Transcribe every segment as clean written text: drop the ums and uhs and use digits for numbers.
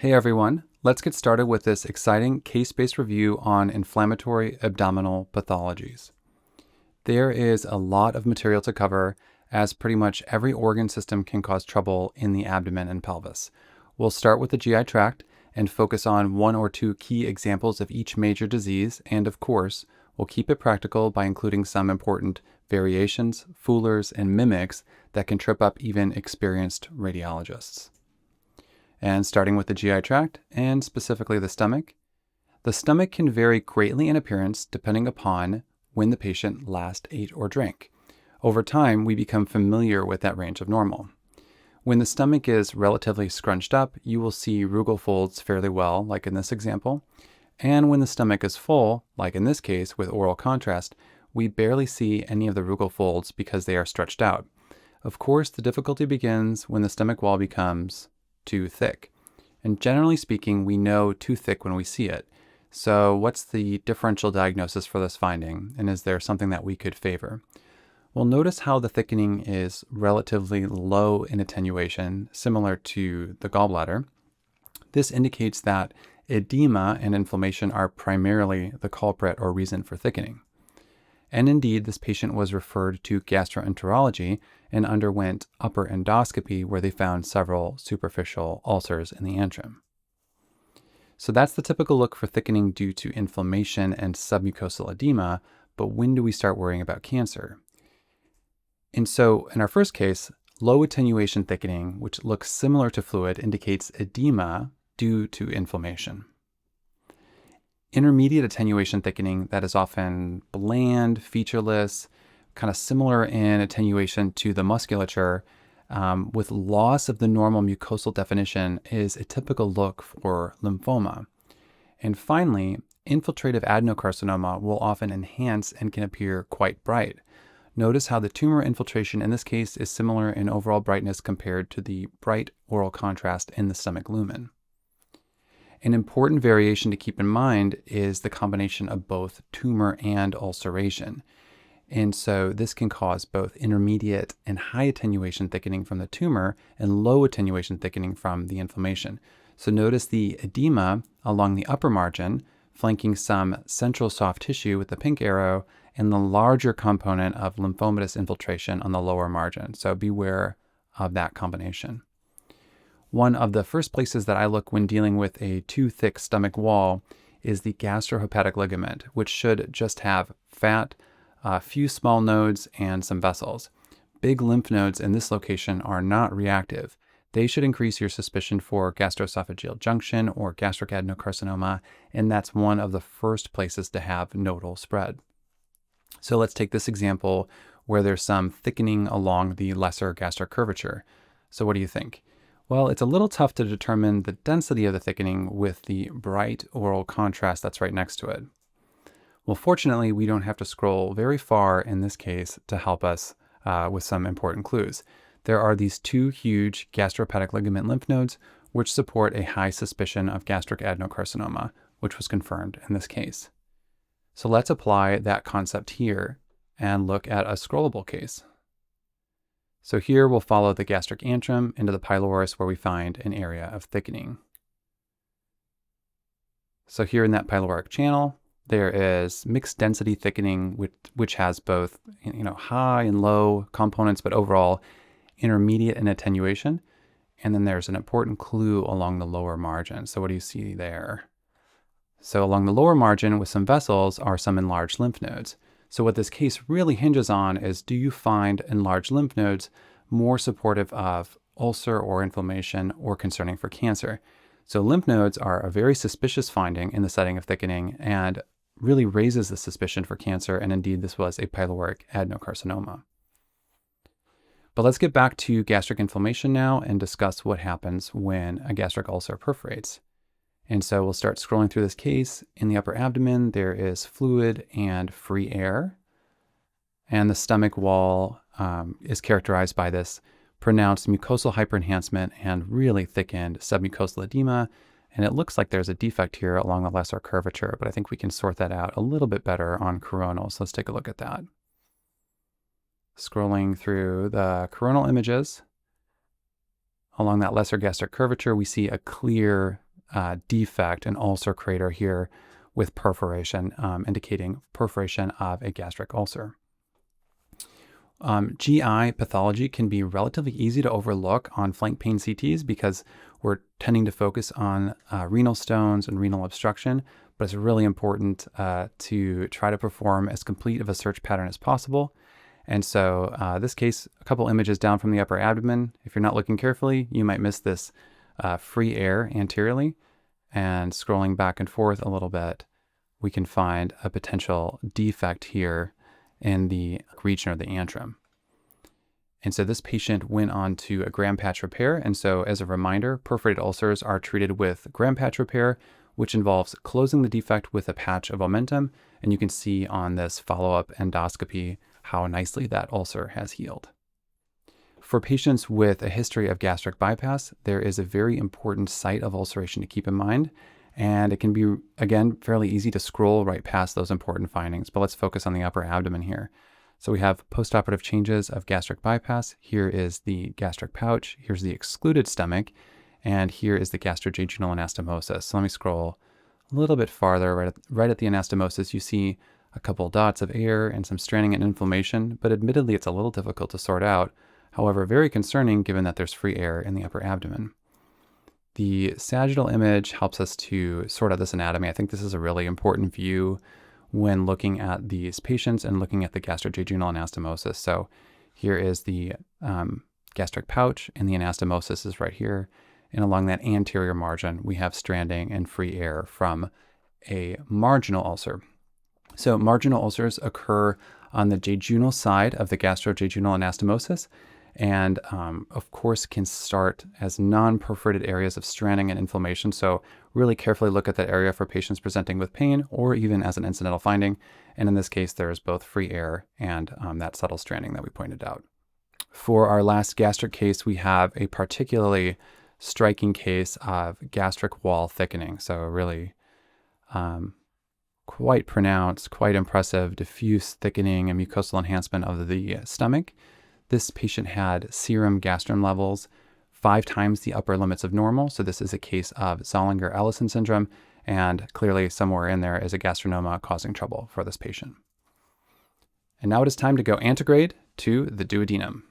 Hey everyone, let's get started with this exciting case-based review on inflammatory abdominal pathologies. There is a lot of material to cover, as pretty much every organ system can cause trouble in the abdomen and pelvis. We'll start with the GI tract and focus on one or two key examples of each major disease, and of course, we'll keep it practical by including some important variations, foolers, and mimics that can trip up even experienced radiologists. And starting with the GI tract, and specifically the stomach can vary greatly in appearance depending upon when the patient last ate or drank. Over time, we become familiar with that range of normal. When the stomach is relatively scrunched up, you will see rugal folds fairly well, like in this example. And when the stomach is full, like in this case with oral contrast, we barely see any of the rugal folds because they are stretched out. Of course, the difficulty begins when the stomach wall becomes too thick. And generally speaking, we know too thick when we see it. So what's the differential diagnosis for this finding? And is there something that we could favor? Well, notice how the thickening is relatively low in attenuation, similar to the gallbladder. This indicates that edema and inflammation are primarily the culprit or reason for thickening. And indeed, this patient was referred to gastroenterology and underwent upper endoscopy where they found several superficial ulcers in the antrum. So that's the typical look for thickening due to inflammation and submucosal edema, but when do we start worrying about cancer? And so in our first case, low attenuation thickening, which looks similar to fluid, indicates edema due to inflammation. Intermediate attenuation thickening that is often bland, featureless, kind of similar in attenuation to the musculature, with loss of the normal mucosal definition is a typical look for lymphoma. And finally, infiltrative adenocarcinoma will often enhance and can appear quite bright. Notice how the tumor infiltration in this case is similar in overall brightness compared to the bright oral contrast in the stomach lumen. An important variation to keep in mind is the combination of both tumor and ulceration. And so this can cause both intermediate and high attenuation thickening from the tumor and low attenuation thickening from the inflammation. So notice the edema along the upper margin, flanking some central soft tissue with the pink arrow, and the larger component of lymphomatous infiltration on the lower margin. So beware of that combination. One of the first places that I look when dealing with a too thick stomach wall is the gastrohepatic ligament, which should just have fat, a few small nodes, and some vessels. Big lymph nodes in this location are not reactive. They should increase your suspicion for gastroesophageal junction or gastric adenocarcinoma, and that's one of the first places to have nodal spread. So let's take this example where there's some thickening along the lesser gastric curvature. So what do you think? Well, it's a little tough to determine the density of the thickening with the bright oral contrast that's right next to it. Well, fortunately, we don't have to scroll very far in this case to help us with some important clues. There are these two huge gastrohepatic ligament lymph nodes which support a high suspicion of gastric adenocarcinoma, which was confirmed in this case. So let's apply that concept here and look at a scrollable case. So here we'll follow the gastric antrum into the pylorus where we find an area of thickening. So here in that pyloric channel, there is mixed density thickening, which has both high and low components, but overall intermediate in attenuation. And then there's an important clue along the lower margin. So what do you see there? So along the lower margin with some vessels are some enlarged lymph nodes. So what this case really hinges on is, do you find enlarged lymph nodes more supportive of ulcer or inflammation or concerning for cancer? So lymph nodes are a very suspicious finding in the setting of thickening and really raises the suspicion for cancer, and indeed this was a pyloric adenocarcinoma. But let's get back to gastric inflammation now and discuss what happens when a gastric ulcer perforates. And so we'll start scrolling through this case. In the upper abdomen, there is fluid and free air. And the stomach wall is characterized by this pronounced mucosal hyperenhancement and really thickened submucosal edema. And it looks like there's a defect here along the lesser curvature, but I think we can sort that out a little bit better on coronal. So let's take a look at that. Scrolling through the coronal images, along that lesser gastric curvature, we see a clear defect, an ulcer crater here with perforation, indicating perforation of a gastric ulcer. GI pathology can be relatively easy to overlook on flank pain CTs because we're tending to focus on renal stones and renal obstruction, but it's really important to try to perform as complete of a search pattern as possible. And so this case, a couple images down from the upper abdomen. If you're not looking carefully, you might miss this free air anteriorly. And scrolling back and forth a little bit, we can find a potential defect here in the region of the antrum. And so this patient went on to a gram patch repair. And so as a reminder, perforated ulcers are treated with gram patch repair, which involves closing the defect with a patch of omentum. And you can see on this follow-up endoscopy how nicely that ulcer has healed. For patients with a history of gastric bypass, there is a very important site of ulceration to keep in mind. And it can be, again, fairly easy to scroll right past those important findings, but let's focus on the upper abdomen here. So we have postoperative changes of gastric bypass. Here is the gastric pouch. Here's the excluded stomach. And here is the gastrojejunal anastomosis. So let me scroll a little bit farther. Right at the anastomosis, you see a couple dots of air and some stranding and inflammation, but admittedly, it's a little difficult to sort out. However, very concerning given that there's free air in the upper abdomen. The sagittal image helps us to sort out this anatomy. I think this is a really important view when looking at these patients and looking at the gastrojejunal anastomosis. So here is the gastric pouch, and the anastomosis is right here. And along that anterior margin, we have stranding and free air from a marginal ulcer. So marginal ulcers occur on the jejunal side of the gastrojejunal anastomosis, and of course can start as non-perforated areas of stranding and inflammation. So really carefully look at that area for patients presenting with pain or even as an incidental finding. And in this case, there's both free air and that subtle stranding that we pointed out. For our last gastric case, we have a particularly striking case of gastric wall thickening. So really quite pronounced, quite impressive, diffuse thickening and mucosal enhancement of the stomach. This patient had serum gastrin levels 5 times the upper limits of normal. So this is a case of Zollinger-Ellison syndrome, and clearly somewhere in there is a gastrinoma causing trouble for this patient. And now it is time to go antegrade to the duodenum.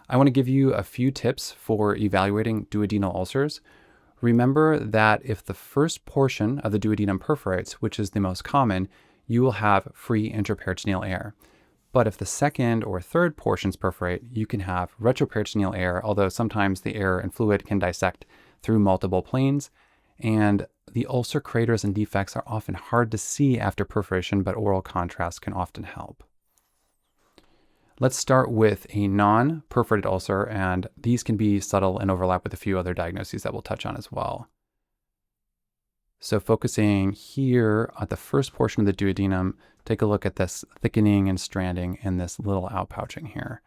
I want to give you a few tips for evaluating duodenal ulcers. Remember that if the first portion of the duodenum perforates, which is the most common, you will have free intraperitoneal air. But if the second or third portions perforate, you can have retroperitoneal air, although sometimes the air and fluid can dissect through multiple planes. And the ulcer craters and defects are often hard to see after perforation, but oral contrast can often help. Let's start with a non-perforated ulcer, and these can be subtle and overlap with a few other diagnoses that we'll touch on as well. So focusing here at the first portion of the duodenum, take a look at this thickening and stranding and this little outpouching here.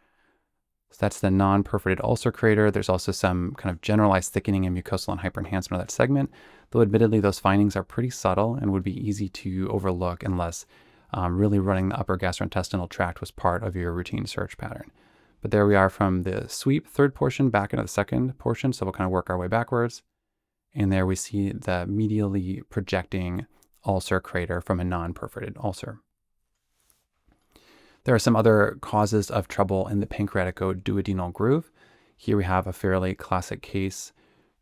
So that's the non-perforated ulcer crater. There's also some kind of generalized thickening and mucosal and hyperenhancement of that segment, though admittedly those findings are pretty subtle and would be easy to overlook unless really running the upper gastrointestinal tract was part of your routine search pattern. But there we are from the sweep third portion back into the second portion, so we'll kind of work our way backwards. And there we see the medially projecting ulcer crater from a non-perforated ulcer. There are some other causes of trouble in the pancreatico-duodenal groove. Here we have a fairly classic case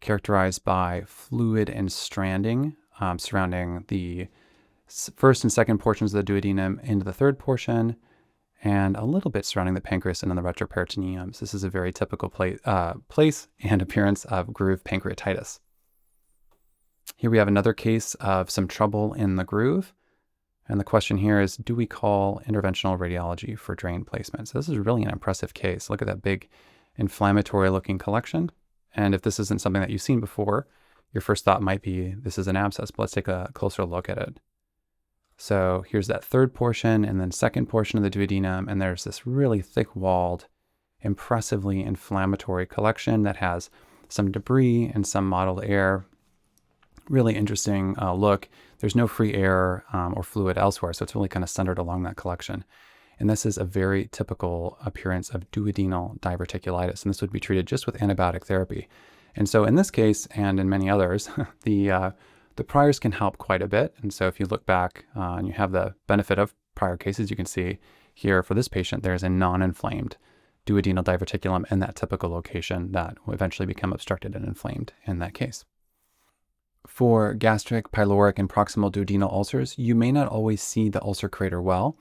characterized by fluid and stranding surrounding the first and second portions of the duodenum into the third portion, and a little bit surrounding the pancreas and then the retroperitoneum. So this is a very typical place and appearance of groove pancreatitis. Here we have another case of some trouble in the groove. And the question here is, do we call interventional radiology for drain placement? So this is really an impressive case. Look at that big inflammatory looking collection. And if this isn't something that you've seen before, your first thought might be this is an abscess, but let's take a closer look at it. So here's that third portion and then second portion of the duodenum. And there's this really thick walled, impressively inflammatory collection that has some debris and some mottled air. Really interesting look. There's no free air or fluid elsewhere, so it's really kind of centered along that collection. And this is a very typical appearance of duodenal diverticulitis, and this would be treated just with antibiotic therapy. And so in this case, and in many others, the priors can help quite a bit. And so if you look back and you have the benefit of prior cases, you can see here for this patient, there's a non-inflamed duodenal diverticulum in that typical location that will eventually become obstructed and inflamed in that case. For gastric, pyloric, and proximal duodenal ulcers, you may not always see the ulcer crater well,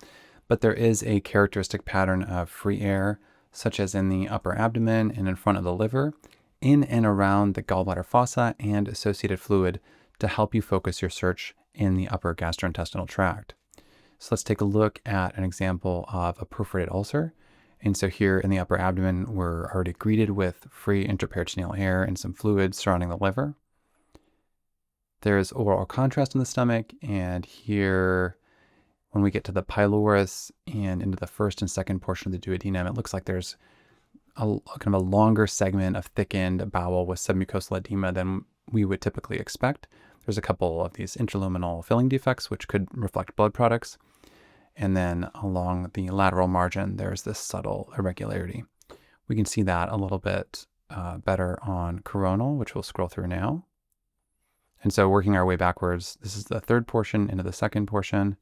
but there is a characteristic pattern of free air, such as in the upper abdomen and in front of the liver, in and around the gallbladder fossa and associated fluid to help you focus your search in the upper gastrointestinal tract. So let's take a look at an example of a perforated ulcer. And so here in the upper abdomen, we're already greeted with free intraperitoneal air and some fluid surrounding the liver. There's oral contrast in the stomach, and here, when we get to the pylorus and into the first and second portion of the duodenum, it looks like there's a kind of a longer segment of thickened bowel with submucosal edema than we would typically expect. There's a couple of these interluminal filling defects, which could reflect blood products. And then along the lateral margin, there's this subtle irregularity. We can see that a little bit better on coronal, which we'll scroll through now. And so working our way backwards, this is the third portion into the second portion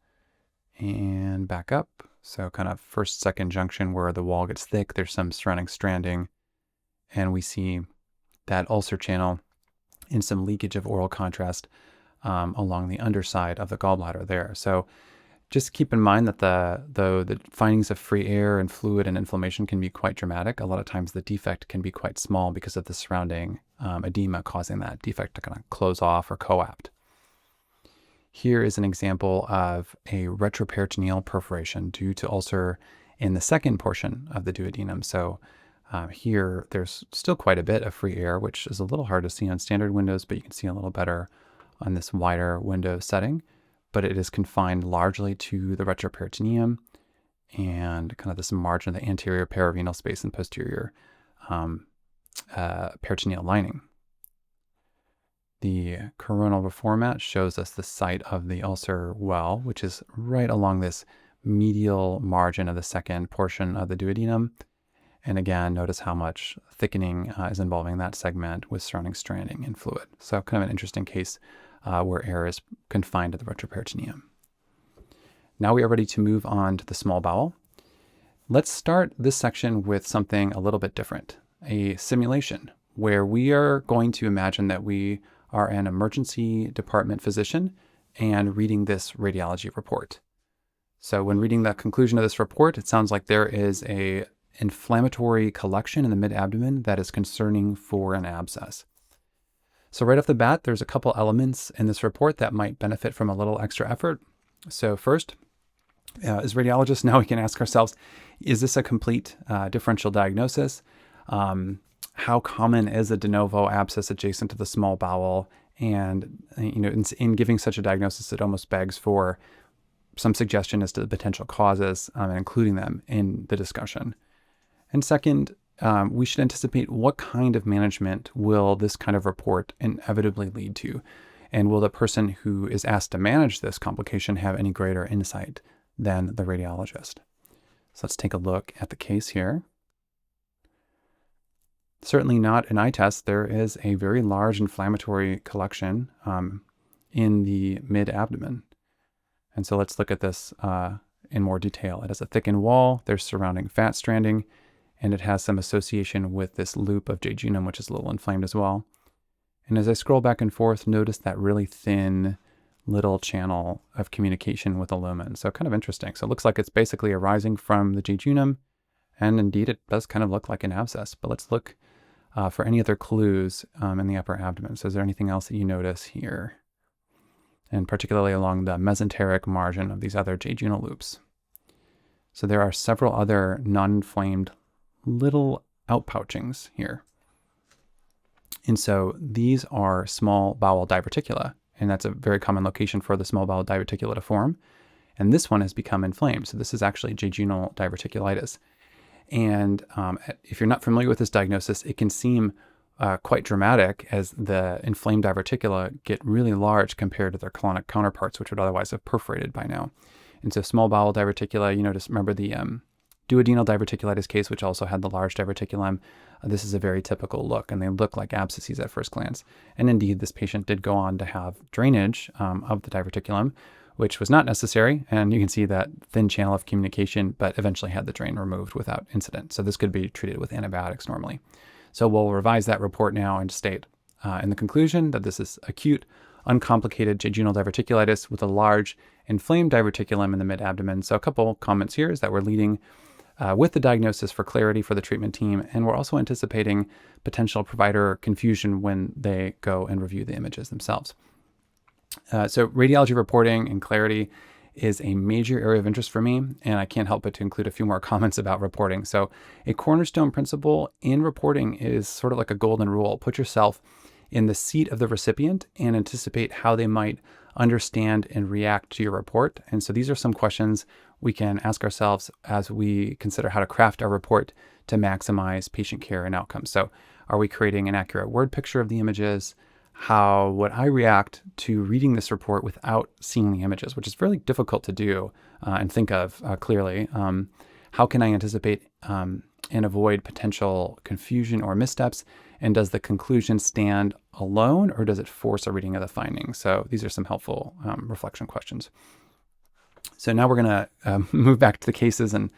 and back up. So kind of first, second junction where the wall gets thick, there's some surrounding stranding, and we see that ulcer channel and some leakage of oral contrast along the underside of the gallbladder there. So just keep in mind that the findings of free air and fluid and inflammation can be quite dramatic. A lot of times the defect can be quite small because of the surrounding edema causing that defect to kind of close off or coapt. Here is an example of a retroperitoneal perforation due to ulcer in the second portion of the duodenum. So here there's still quite a bit of free air, which is a little hard to see on standard windows, but you can see a little better on this wider window setting. But it is confined largely to the retroperitoneum and kind of this margin of the anterior pararenal space and posterior peritoneal lining. The coronal reformat shows us the site of the ulcer well, which is right along this medial margin of the second portion of the duodenum. And again, notice how much thickening is involving that segment with surrounding stranding and fluid. So kind of an interesting case where air is confined to the retroperitoneum. Now we are ready to move on to the small bowel. Let's start this section with something a little bit different, a simulation, where we are going to imagine that we are an emergency department physician and reading this radiology report. So when reading the conclusion of this report, it sounds like there is a inflammatory collection in the mid-abdomen that is concerning for an abscess. So right off the bat, there's a couple elements in this report that might benefit from a little extra effort. So first, as radiologists, now we can ask ourselves, is this a complete differential diagnosis? How common is a de novo abscess adjacent to the small bowel? And in giving such a diagnosis, it almost begs for some suggestion as to the potential causes and including them in the discussion. And second, we should anticipate what kind of management will this kind of report inevitably lead to, and will the person who is asked to manage this complication have any greater insight than the radiologist? So let's take a look at the case here. Certainly not an itis. There is a very large inflammatory collection in the mid-abdomen. And so let's look at this in more detail. It has a thickened wall, there's surrounding fat stranding, and it has some association with this loop of jejunum, which is a little inflamed as well. And as I scroll back and forth, notice that really thin little channel of communication with the lumen. So kind of interesting. So it looks like it's basically arising from the jejunum, and indeed it does kind of look like an abscess. But let's look for any other clues in the upper abdomen. So is there anything else that you notice here? And particularly along the mesenteric margin of these other jejunal loops. So there are several other non-inflamed little outpouchings here. And so these are small bowel diverticula, and that's a very common location for the small bowel diverticula to form. And this one has become inflamed. So this is actually jejunal diverticulitis. And if you're not familiar with this diagnosis, it can seem quite dramatic as the inflamed diverticula get really large compared to their colonic counterparts, which would otherwise have perforated by now. And so small bowel diverticula, remember the duodenal diverticulitis case, which also had the large diverticulum, this is a very typical look, and they look like abscesses at first glance. And indeed, this patient did go on to have drainage of the diverticulum, which was not necessary. And you can see that thin channel of communication, but eventually had the drain removed without incident. So this could be treated with antibiotics normally. So we'll revise that report now and state in the conclusion that this is acute, uncomplicated jejunal diverticulitis with a large inflamed diverticulum in the mid-abdomen. So a couple comments here is that we're leading with the diagnosis for clarity for the treatment team, and we're also anticipating potential provider confusion when they go and review the images themselves. So radiology reporting and clarity is a major area of interest for me, and I can't help but to include a few more comments about reporting. So a cornerstone principle in reporting is sort of like a golden rule. Put yourself in the seat of the recipient and anticipate how they might understand and react to your report. And so these are some questions we can ask ourselves as we consider how to craft our report to maximize patient care and outcomes. So are we creating an accurate word picture of the images? How would I react to reading this report without seeing the images, which is really difficult to do and think of clearly. How can I anticipate and avoid potential confusion or missteps? And does the conclusion stand alone, or does it force a reading of the findings? So these are some helpful reflection questions. So now we're going to move back to the cases and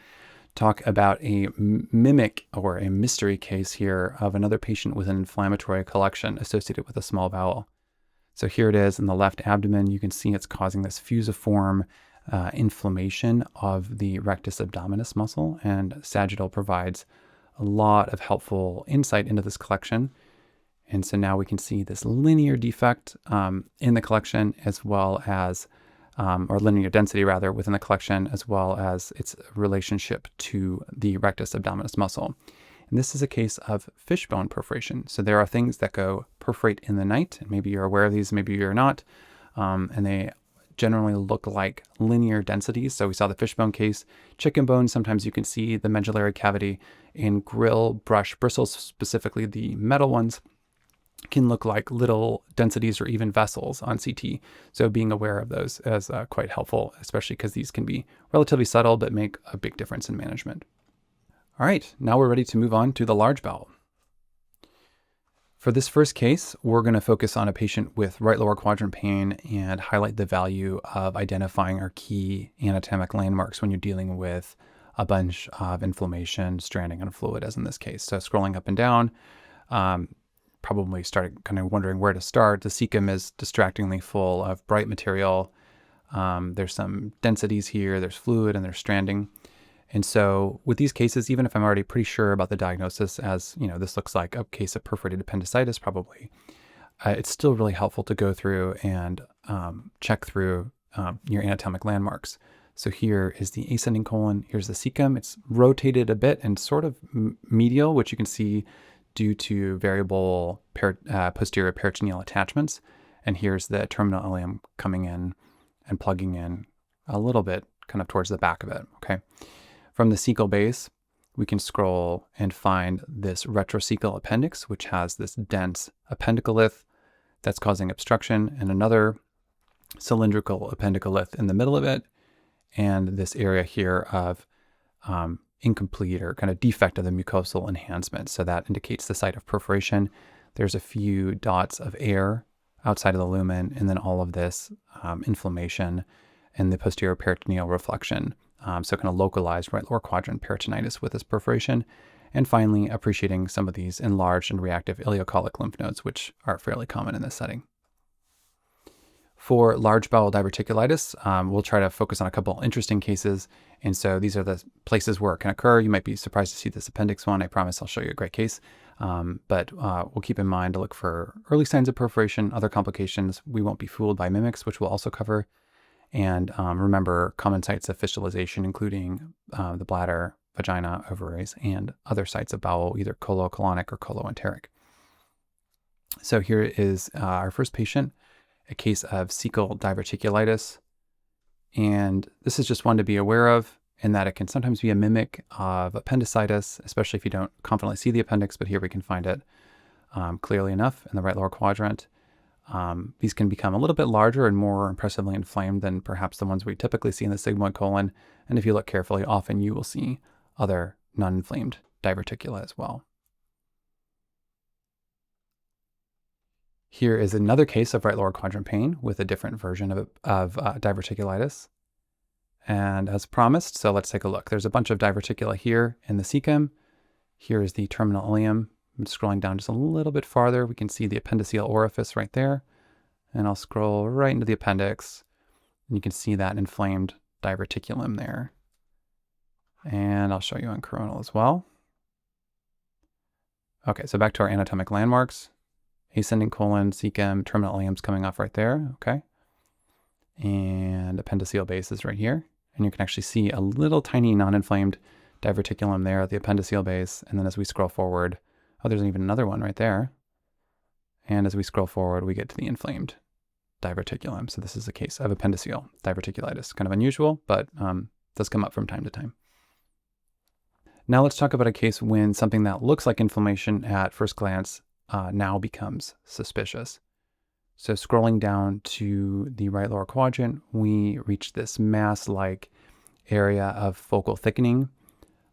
talk about a mimic or a mystery case here of another patient with an inflammatory collection associated with a small bowel. So here it is in the left abdomen. You can see it's causing this fusiform inflammation of the rectus abdominis muscle, and sagittal provides a lot of helpful insight into this collection. And so now we can see this linear defect in the collection, as well as or linear density rather within the collection, as well as its relationship to the rectus abdominis muscle. And this is a case of fishbone perforation. So there are things that go perforate in the night, and maybe you're aware of these, maybe you're not, and they generally look like linear densities. So we saw the fishbone case. Chicken bone, sometimes you can see the medullary cavity in grill brush bristles, specifically the metal ones, can look like little densities or even vessels on CT. So being aware of those is quite helpful, especially because these can be relatively subtle but make a big difference in management. All right, now we're ready to move on to the large bowel. For this first case, we're going to focus on a patient with right lower quadrant pain and highlight the value of identifying our key anatomic landmarks when you're dealing with a bunch of inflammation, stranding, and fluid, as in this case. So scrolling up and down, probably started kind of wondering where to start. The cecum is distractingly full of bright material. There's some densities here, there's fluid, and there's stranding. And so with these cases, even if I'm already pretty sure about the diagnosis, as you know, this looks like a case of perforated appendicitis probably, it's still really helpful to go through and check through your anatomic landmarks. So here is the ascending colon, here's the cecum. It's rotated a bit and sort of medial, which you can see due to variable posterior peritoneal attachments. And here's the terminal ileum coming in and plugging in a little bit kind of towards the back of it, okay? From the cecal base, we can scroll and find this retrocecal appendix, which has this dense appendicolith that's causing obstruction, and another cylindrical appendicolith in the middle of it, and this area here of incomplete or kind of defect of the mucosal enhancement. So that indicates the site of perforation. There's a few dots of air outside of the lumen, and then all of this inflammation and the posterior peritoneal reflection. So kind of localized right lower quadrant peritonitis with this perforation. And finally, appreciating some of these enlarged and reactive ileocolic lymph nodes, which are fairly common in this setting. For large bowel diverticulitis, we'll try to focus on a couple interesting cases. And so these are the places where it can occur. You might be surprised to see this appendix one. I promise I'll show you a great case. But we'll keep in mind to look for early signs of perforation, other complications. We won't be fooled by mimics, which we'll also cover. And remember common sites of fistulization, including the bladder, vagina, ovaries, and other sites of bowel, either colocolonic or coloenteric. So here is our first patient, a case of cecal diverticulitis. And this is just one to be aware of, in that it can sometimes be a mimic of appendicitis, especially if you don't confidently see the appendix, but here we can find it clearly enough in the right lower quadrant. These can become a little bit larger and more impressively inflamed than perhaps the ones we typically see in the sigmoid colon. And if you look carefully, often you will see other non-inflamed diverticula as well. Here is another case of right lower quadrant pain with a different version of diverticulitis. And as promised, so let's take a look. There's a bunch of diverticula here in the cecum. Here is the terminal ileum. I'm scrolling down just a little bit farther. We can see the appendiceal orifice right there. And I'll scroll right into the appendix. And you can see that inflamed diverticulum there. And I'll show you on coronal as well. Okay, so back to our anatomic landmarks. Ascending colon, cecum, terminal ileum's coming off right there, okay? And appendiceal base is right here. And you can actually see a little tiny non-inflamed diverticulum there at the appendiceal base. And then as we scroll forward, oh, there's even another one right there. And as we scroll forward, we get to the inflamed diverticulum. So this is a case of appendiceal diverticulitis. Kind of unusual, but does come up from time to time. Now let's talk about a case when something that looks like inflammation at first glance now becomes suspicious. So scrolling down to the right lower quadrant, we reach this mass-like area of focal thickening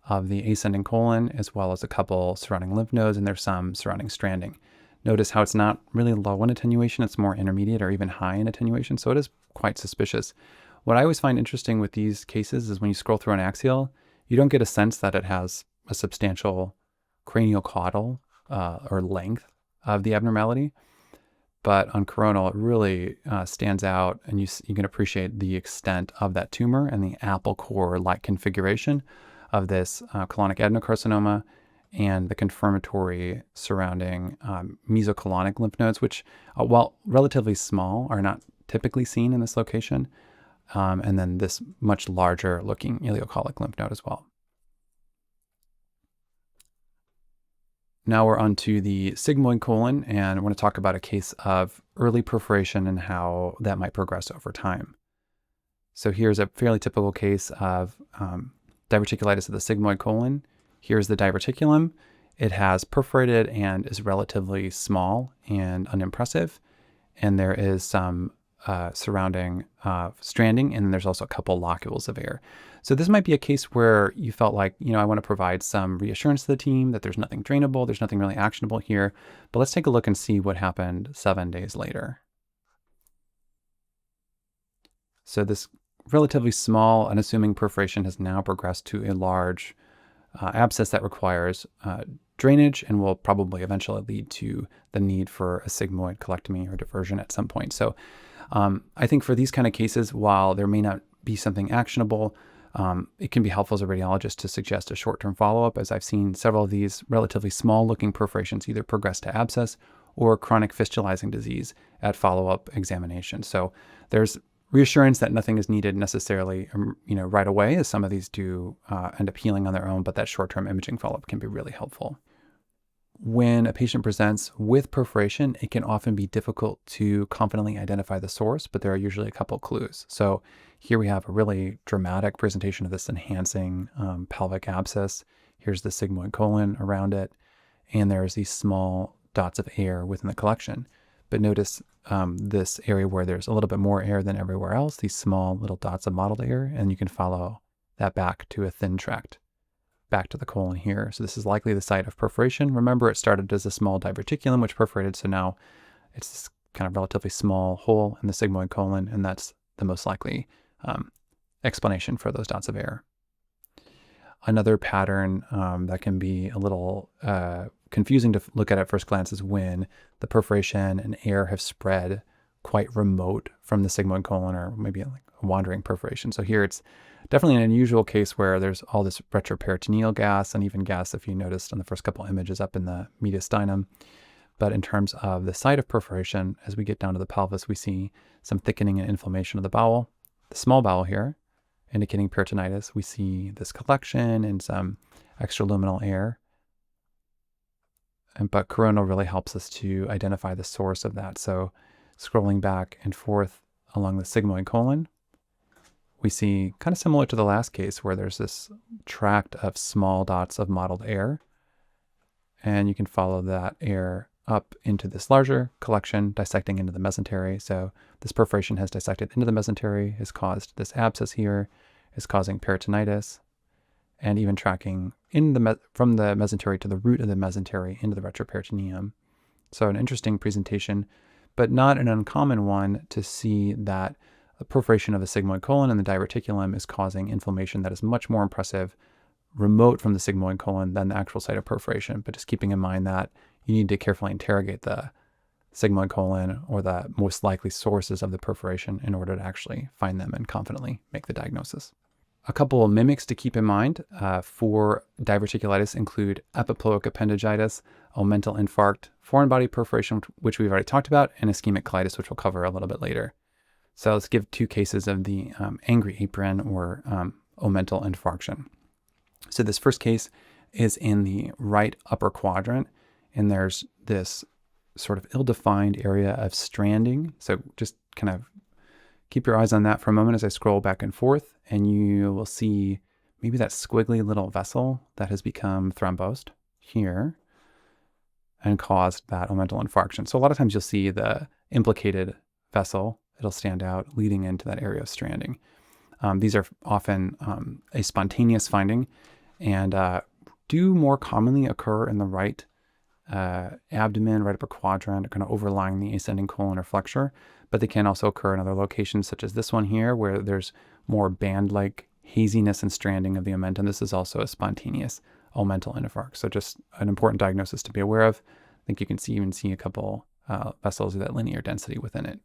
of the ascending colon, as well as a couple surrounding lymph nodes, and there's some surrounding stranding. Notice how it's not really low in attenuation, it's more intermediate or even high in attenuation, so it is quite suspicious. What I always find interesting with these cases is when you scroll through an axial, you don't get a sense that it has a substantial craniocaudal or length of the abnormality. But on coronal, it really stands out, and you can appreciate the extent of that tumor and the apple core-like configuration of this colonic adenocarcinoma and the confirmatory surrounding mesocolonic lymph nodes, which, while relatively small, are not typically seen in this location. And then this much larger looking ileocolic lymph node as well. Now we're on to the sigmoid colon, and we're going to talk about a case of early perforation and how that might progress over time. So here's a fairly typical case of diverticulitis of the sigmoid colon. Here's the diverticulum. It has perforated and is relatively small and unimpressive. And there is some surrounding stranding, and there's also a couple locules of air. So this might be a case where you felt like, I want to provide some reassurance to the team that there's nothing drainable, there's nothing really actionable here. But let's take a look and see what happened 7 days later. So this relatively small, unassuming perforation has now progressed to a large abscess that requires drainage and will probably eventually lead to the need for a sigmoid colectomy or diversion at some point. So I think for these kind of cases, while there may not be something actionable, it can be helpful as a radiologist to suggest a short-term follow-up, as I've seen several of these relatively small-looking perforations either progress to abscess or chronic fistulizing disease at follow-up examination. So there's reassurance that nothing is needed necessarily, right away, as some of these do end up healing on their own, but that short-term imaging follow-up can be really helpful. When a patient presents with perforation, it can often be difficult to confidently identify the source, but there are usually a couple clues. So here we have a really dramatic presentation of this enhancing pelvic abscess. Here's the sigmoid colon around it, and there's these small dots of air within the collection. But notice this area where there's a little bit more air than everywhere else, these small little dots of mottled air, and you can follow that back to a thin tract back to the colon here. So this is likely the site of perforation. Remember, it started as a small diverticulum, which perforated, so now it's this kind of relatively small hole in the sigmoid colon, and that's the most likely explanation for those dots of air. Another pattern that can be a little confusing to look at first glance is when the perforation and air have spread quite remote from the sigmoid colon, or maybe like a wandering perforation. So here it's definitely an unusual case where there's all this retroperitoneal gas, and even gas, if you noticed on the first couple images, up in the mediastinum. But in terms of the site of perforation, as we get down to the pelvis, we see some thickening and inflammation of the bowel, the small bowel here, indicating peritonitis. We see this collection and some extraluminal air. But coronal really helps us to identify the source of that. So scrolling back and forth along the sigmoid colon, we see kind of similar to the last case where there's this tract of small dots of mottled air. And you can follow that air up into this larger collection, dissecting into the mesentery. So this perforation has dissected into the mesentery, has caused this abscess here, is causing peritonitis. and even tracking from the mesentery to the root of the mesentery into the retroperitoneum. So an interesting presentation, but not an uncommon one to see that a perforation of the sigmoid colon and the diverticulum is causing inflammation that is much more impressive remote from the sigmoid colon than the actual site of perforation. But just keeping in mind that you need to carefully interrogate the sigmoid colon or the most likely sources of the perforation in order to actually find them and confidently make the diagnosis. A couple of mimics to keep in mind for diverticulitis include epiploic appendagitis, omental infarct, foreign body perforation, which we've already talked about, and ischemic colitis, which we'll cover a little bit later. So let's give 2 cases of the angry apron or omental infarction. So this first case is in the right upper quadrant, and there's this sort of ill-defined area of stranding. So just kind of keep your eyes on that for a moment as I scroll back and forth, and you will see maybe that squiggly little vessel that has become thrombosed here and caused that omental infarction. So a lot of times you'll see the implicated vessel, it'll stand out leading into that area of stranding. These are often a spontaneous finding and do more commonly occur in the right abdomen, right upper quadrant, kind of overlying the ascending colon or flexure, but they can also occur in other locations such as this one here where there's more band-like haziness and stranding of the omentum. This is also a spontaneous omental infarct. So just an important diagnosis to be aware of. I think you can even see a couple vessels of that linear density within it.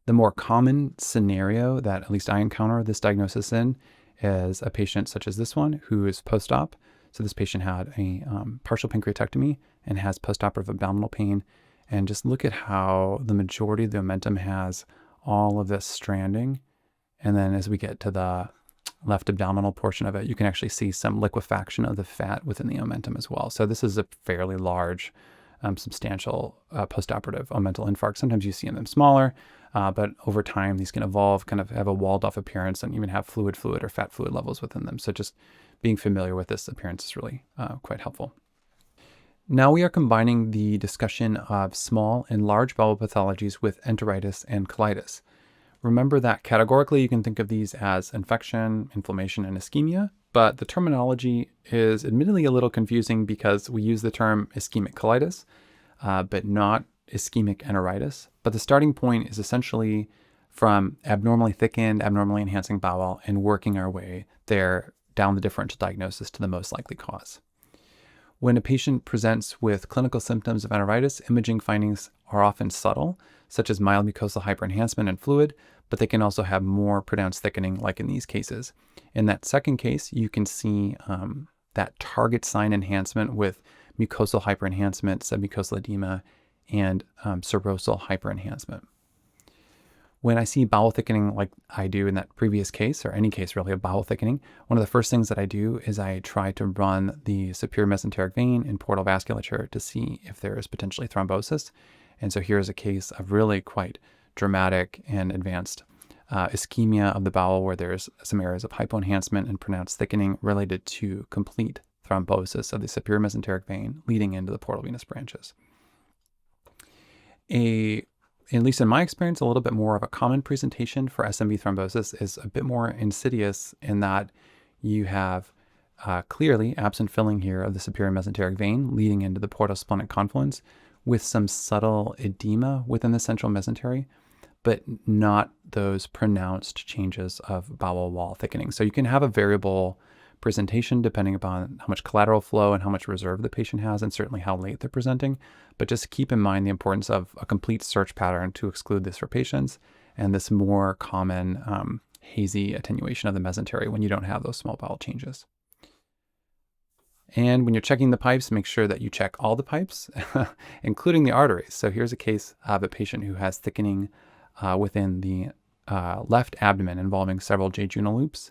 The more common scenario that at least I encounter this diagnosis in is a patient such as this one who is post-op. So this patient had a partial pancreatectomy and has postoperative abdominal pain. And just look at how the majority of the omentum has all of this stranding. And then as we get to the left abdominal portion of it, you can actually see some liquefaction of the fat within the omentum as well. So this is a fairly large, substantial postoperative omental infarct. Sometimes you see them smaller, but over time these can evolve, kind of have a walled off appearance and even have fluid or fat fluid levels within them. So just being familiar with this appearance is really quite helpful. Now we are combining the discussion of small and large bowel pathologies with enteritis and colitis. Remember that categorically you can think of these as infection, inflammation, and ischemia, but the terminology is admittedly a little confusing because we use the term ischemic colitis, but not ischemic enteritis. But the starting point is essentially from abnormally thickened, abnormally enhancing bowel and working our way there down the differential diagnosis to the most likely cause. When a patient presents with clinical symptoms of enteritis, imaging findings are often subtle, such as mild mucosal hyperenhancement and fluid, but they can also have more pronounced thickening like in these cases. In that second case, you can see that target sign enhancement with mucosal hyperenhancement, submucosal edema, and serosal hyperenhancement. When I see bowel thickening like I do in that previous case, or any case really of bowel thickening, one of the first things that I do is I try to run the superior mesenteric vein and portal vasculature to see if there is potentially thrombosis. And so here's a case of really quite dramatic and advanced ischemia of the bowel where there's some areas of hypoenhancement and pronounced thickening related to complete thrombosis of the superior mesenteric vein leading into the portal venous branches. At least in my experience, a little bit more of a common presentation for SMV thrombosis is a bit more insidious in that you have clearly absent filling here of the superior mesenteric vein leading into the portosplenic confluence with some subtle edema within the central mesentery, but not those pronounced changes of bowel wall thickening. So you can have a variable presentation depending upon how much collateral flow and how much reserve the patient has, and certainly how late they're presenting. But just keep in mind the importance of a complete search pattern to exclude this for patients and this more common hazy attenuation of the mesentery when you don't have those small bowel changes. And when you're checking the pipes, make sure that you check all the pipes, including the arteries. So here's a case of a patient who has thickening within the left abdomen involving several jejunal loops.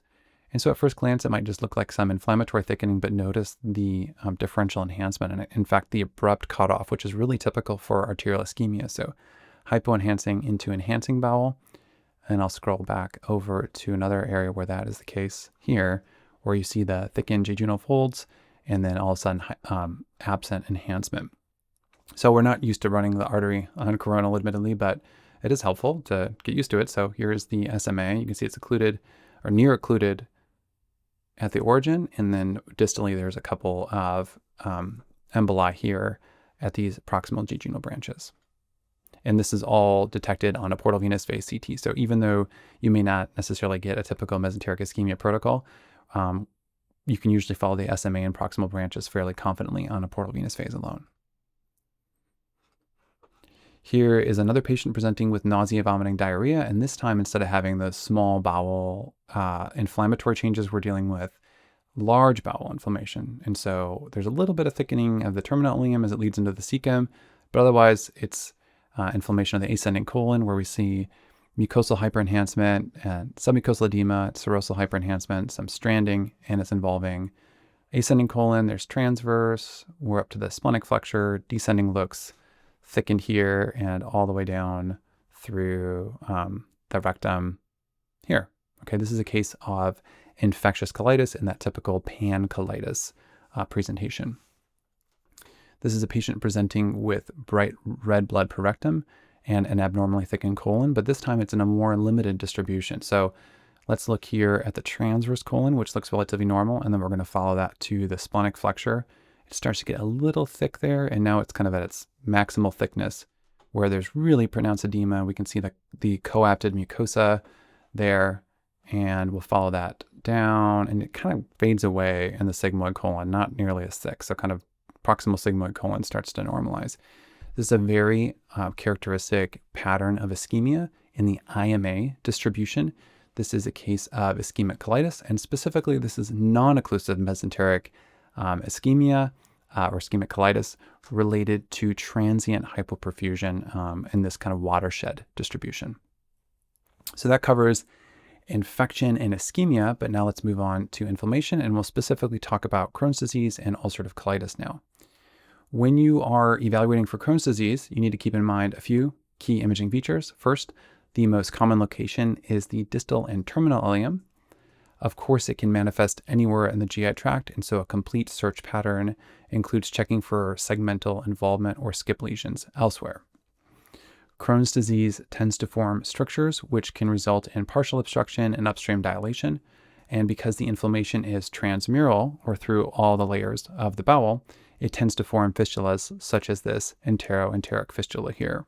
And so at first glance, it might just look like some inflammatory thickening, but notice the differential enhancement and in fact, the abrupt cutoff, which is really typical for arterial ischemia. So hypoenhancing into enhancing bowel. And I'll scroll back over to another area where that is the case here, where you see the thickened jejunal folds and then all of a sudden absent enhancement. So we're not used to running the artery on coronal admittedly, but it is helpful to get used to it. So here's the SMA. You can see it's occluded or near occluded at the origin, and then distally there's a couple of emboli here at these proximal jejunal branches. And this is all detected on a portal venous phase CT. So even though you may not necessarily get a typical mesenteric ischemia protocol, you can usually follow the SMA and proximal branches fairly confidently on a portal venous phase alone. Here is another patient presenting with nausea, vomiting, diarrhea, and this time instead of having the small bowel inflammatory changes, we're dealing with large bowel inflammation. And so there's a little bit of thickening of the terminal ileum as it leads into the cecum, but otherwise it's inflammation of the ascending colon, where we see mucosal hyperenhancement and submucosal edema, serosal hyperenhancement, some stranding, and it's involving ascending colon. There's transverse, we're up to the splenic flexure, descending looks thickened here and all the way down through the rectum here. Okay, this is a case of infectious colitis in that typical pancreatic presentation. This is a patient presenting with bright red blood per rectum and an abnormally thickened colon, but this time it's in a more limited distribution. So let's look here at the transverse colon, which looks relatively normal, and then we're going to follow that to the splenic flexure. It starts to get a little thick there, and now it's kind of at its maximal thickness where there's really pronounced edema. We can see the coapted mucosa there, and we'll follow that down, and it kind of fades away in the sigmoid colon, not nearly as thick. So kind of proximal sigmoid colon starts to normalize. This is a very characteristic pattern of ischemia in the IMA distribution. This is a case of ischemic colitis, and specifically this is non-occlusive mesenteric ischemia or ischemic colitis related to transient hypoperfusion in this kind of watershed distribution. So that covers infection and ischemia, but now let's move on to inflammation, and we'll specifically talk about Crohn's disease and ulcerative colitis now. When you are evaluating for Crohn's disease, you need to keep in mind a few key imaging features. First, the most common location is the distal and terminal ileum. Of course, it can manifest anywhere in the GI tract, and so a complete search pattern includes checking for segmental involvement or skip lesions elsewhere. Crohn's disease tends to form strictures, which can result in partial obstruction and upstream dilation. And because the inflammation is transmural, or through all the layers of the bowel, it tends to form fistulas such as this enteroenteric fistula here.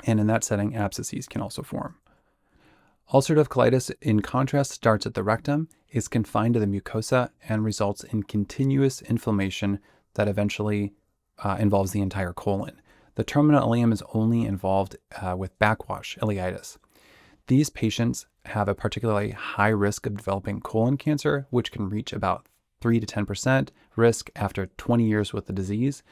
And in that setting, abscesses can also form. Ulcerative colitis, in contrast, starts at the rectum, is confined to the mucosa, and results in continuous inflammation that eventually involves the entire colon. The terminal ileum is only involved with backwash ileitis. These patients have a particularly high risk of developing colon cancer, which can reach about 3 to 10% risk after 20 years with the disease.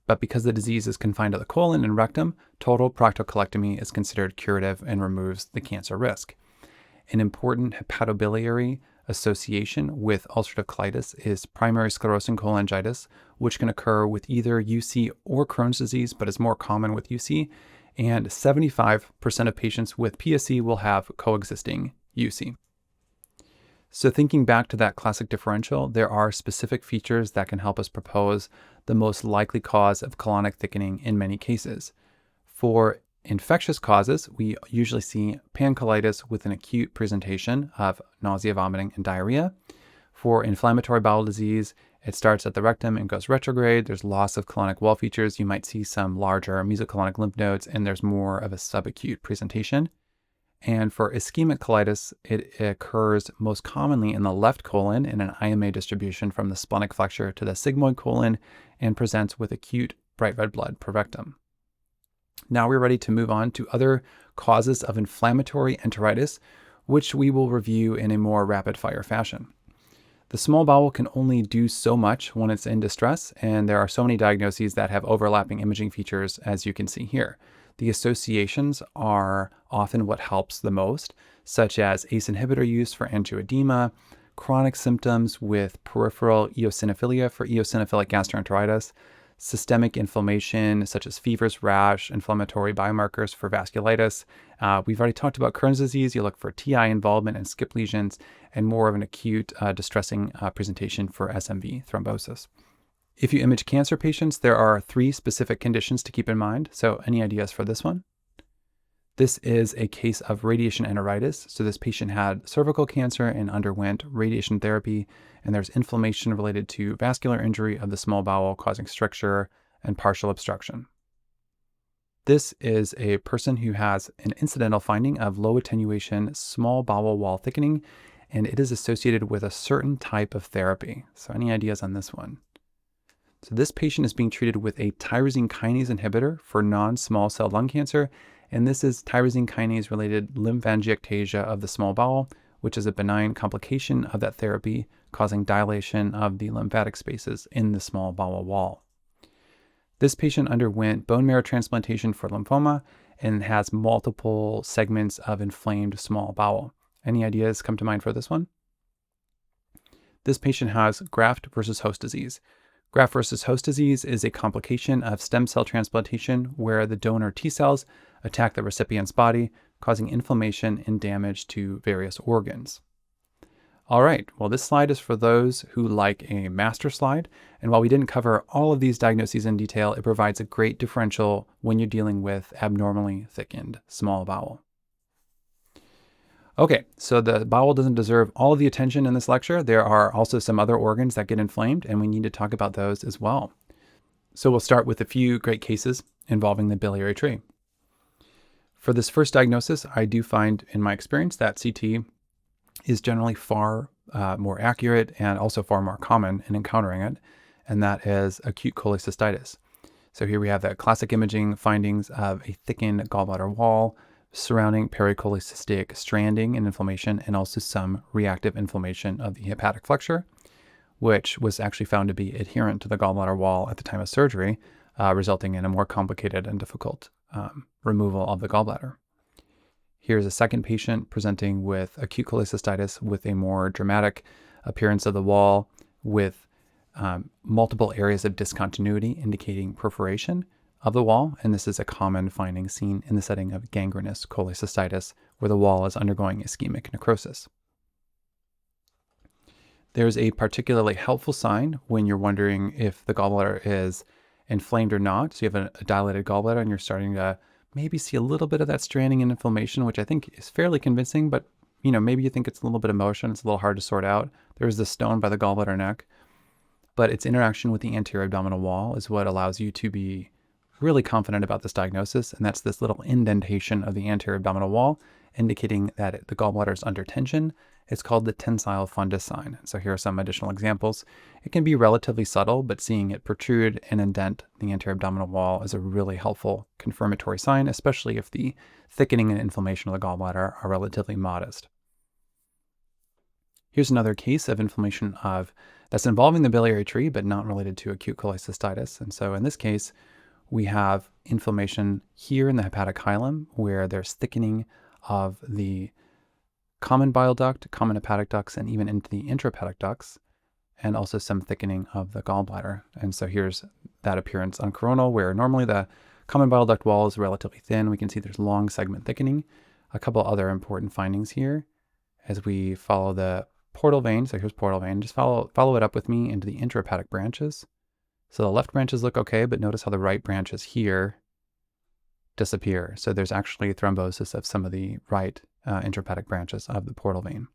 But because the disease is confined to the colon and rectum, total proctocolectomy is considered curative and removes the cancer risk. An important hepatobiliary association with ulcerative colitis is primary sclerosing cholangitis, which can occur with either UC or Crohn's disease, but is more common with UC. And 75% of patients with PSC will have coexisting UC. So thinking back to that classic differential, there are specific features that can help us propose the most likely cause of colonic thickening in many cases. For infectious causes, we usually see pancreatitis with an acute presentation of nausea, vomiting, and diarrhea. For inflammatory bowel disease, it starts at the rectum and goes retrograde. There's loss of colonic wall features. You might see some larger mesocolonic lymph nodes, and there's more of a subacute presentation. And for ischemic colitis, it occurs most commonly in the left colon in an IMA distribution from the splenic flexure to the sigmoid colon and presents with acute bright red blood per rectum. Now we're ready to move on to other causes of inflammatory enteritis, which we will review in a more rapid-fire fashion. The small bowel can only do so much when it's in distress, and there are so many diagnoses that have overlapping imaging features, as you can see here. The associations are often what helps the most, such as ACE inhibitor use for angioedema, chronic symptoms with peripheral eosinophilia for eosinophilic gastroenteritis, systemic inflammation such as fevers, rash, inflammatory biomarkers for vasculitis. We've already talked about Crohn's disease. You look for TI involvement and skip lesions, and more of an acute distressing presentation for SMV thrombosis. If you image cancer patients, there are 3 specific conditions to keep in mind. So any ideas for this one? This is a case of radiation enteritis. So this patient had cervical cancer and underwent radiation therapy, and there's inflammation related to vascular injury of the small bowel causing stricture and partial obstruction. This is a person who has an incidental finding of low attenuation small bowel wall thickening, and it is associated with a certain type of therapy. So any ideas on this one? So this patient is being treated with a tyrosine kinase inhibitor for non-small cell lung cancer, and this is tyrosine kinase related lymphangiectasia of the small bowel, which is a benign complication of that therapy causing dilation of the lymphatic spaces in the small bowel wall. This patient underwent bone marrow transplantation for lymphoma and has multiple segments of inflamed small bowel. Any ideas come to mind for this one? This patient has graft versus host disease. Graft versus host disease is a complication of stem cell transplantation where the donor T cells attack the recipient's body, causing inflammation and damage to various organs. All right, well, this slide is for those who like a master slide. And while we didn't cover all of these diagnoses in detail, it provides a great differential when you're dealing with abnormally thickened small bowel. Okay, so the bowel doesn't deserve all of the attention in this lecture. There are also some other organs that get inflamed, and we need to talk about those as well. So we'll start with a few great cases involving the biliary tree. For this first diagnosis, I do find in my experience that CT is generally far more accurate and also far more common in encountering it, and that is acute cholecystitis. So here we have the classic imaging findings of a thickened gallbladder wall, surrounding pericholecystic stranding and inflammation, and also some reactive inflammation of the hepatic flexure, which was actually found to be adherent to the gallbladder wall at the time of surgery, resulting in a more complicated and difficult removal of the gallbladder. Here's a second patient presenting with acute cholecystitis with a more dramatic appearance of the wall with multiple areas of discontinuity indicating perforation of the wall, and this is a common finding seen in the setting of gangrenous cholecystitis where the wall is undergoing ischemic necrosis. There's a particularly helpful sign when you're wondering if the gallbladder is inflamed or not. So you have a dilated gallbladder and you're starting to maybe see a little bit of that stranding and inflammation, which I think is fairly convincing, but maybe you think it's a little bit of motion. It's a little hard to sort out. There's the stone by the gallbladder neck, but its interaction with the anterior abdominal wall is what allows you to be really confident about this diagnosis, and that's this little indentation of the anterior abdominal wall indicating that the gallbladder is under tension. It's called the tensile fundus sign. So here are some additional examples. It can be relatively subtle, but seeing it protrude and indent the anterior abdominal wall is a really helpful confirmatory sign, especially if the thickening and inflammation of the gallbladder are relatively modest. Here's another case of inflammation that's involving the biliary tree, but not related to acute cholecystitis. And so in this case, we have inflammation here in the hepatic hilum where there's thickening of the common bile duct, common hepatic ducts, and even into the intrahepatic ducts, and also some thickening of the gallbladder. And so here's that appearance on coronal where normally the common bile duct wall is relatively thin. We can see there's long segment thickening. A couple other important findings here as we follow the portal vein. So here's portal vein. Just follow it up with me into the intrahepatic branches. So the left branches look okay, but notice how the right branches here disappear. So there's actually thrombosis of some of the right intrahepatic branches of the portal vein.